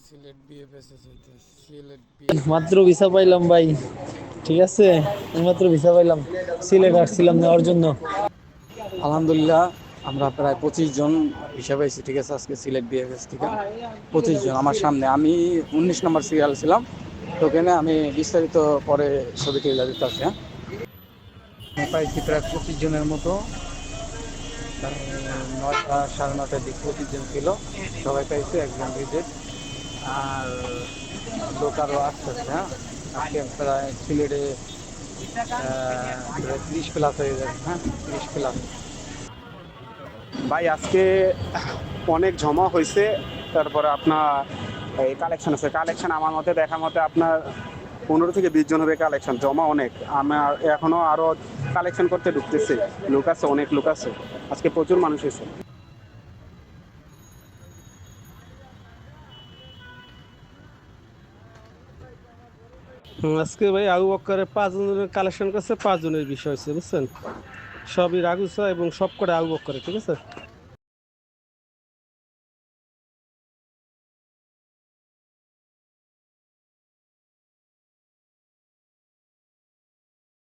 সিলেট বিএফএসএস হইতে সিলেট মাত্র বিএফএসএস। ভিসা পাইলাম ভাই। ঠিক আছে, মাত্র ভিসা পাইলাম, সিলেট আসছিলাম নেওয়ার জন্য। আলহামদুলিল্লাহ, আমরা প্রায় 25 জন হিসাবে আছি। ঠিক আছে, আজকে সিলেট বিএফএস থেকে 25 জন আমার সামনে। আমি 19 নম্বর সিরিয়াল ছিলাম, তো ওখানে আমি বিস্তারিত পরে ছবি তুলে দিতে আসি। হ্যাঁ, আমি পাইছি প্রায় 25 জনের মতো। 9টা সাড়ে 9টার দিক 25 জন ছিল, সবাই পাইছে, একজন রিজেক্ট। আর লোক আরও আসতেছে। হ্যাঁ, আজকে প্রায় সিলেটে প্রায় 30 প্লাস হয়ে যাবে। হ্যাঁ, 30 প্লাস। ভাই আজকে অনেক জমা হয়েছে। তারপরে আপনার এই কালেকশন আছে, কালেকশন আমার মতে দেখার মতে আপনার 15 থেকে 20 জন হবে কালেকশন, জমা অনেক। আমার এখনো আরো কালেকশন করতে ঢুকতেছে, লোক আছে, অনেক লোক আছে। আজকে প্রচুর মানুষ এসেছে। আজকে ভাই আবু বক্করের 5 জনের কালেকশন করছে, 5 জনের বিষয় হচ্ছে, বুঝছেন? সবই রাগুসা এবং সব করে আবু বক্করের, ঠিক আছে।